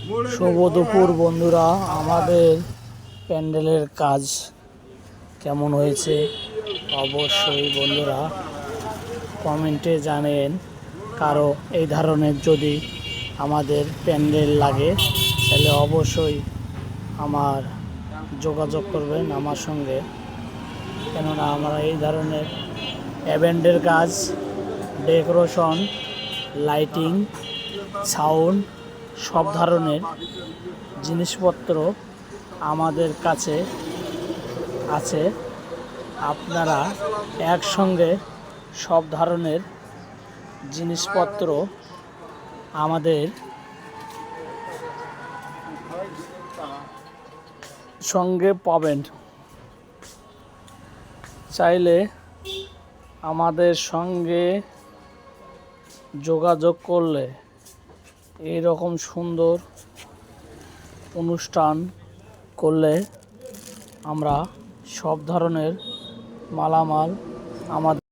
শুভ দুপুর বন্ধুরা, আমাদের প্যান্ডেলের কাজ কেমন হয়েছে অবশ্যই বন্ধুরা কমেন্টে জানেন। কারো এই ধরনের যদি আমাদের প্যান্ডেল লাগে তাহলে অবশ্যই আমার যোগাযোগ করবেন আমার সঙ্গে, কেননা আমরা এই ধরনের ইভেন্টের কাজ, ডেকোরেশন, লাইটিং, সাউন্ড সব ধরনের জিনিসপত্র আমাদের কাছে আছে। আপনারা একসঙ্গে সব ধরনের জিনিসপত্র আমাদের সঙ্গে পাবেন। চাইলে আমাদের সঙ্গে যোগাযোগ করলে এই রকম সুন্দর অনুষ্ঠান করলে আমরা সব ধরনের মালামাল আমাদের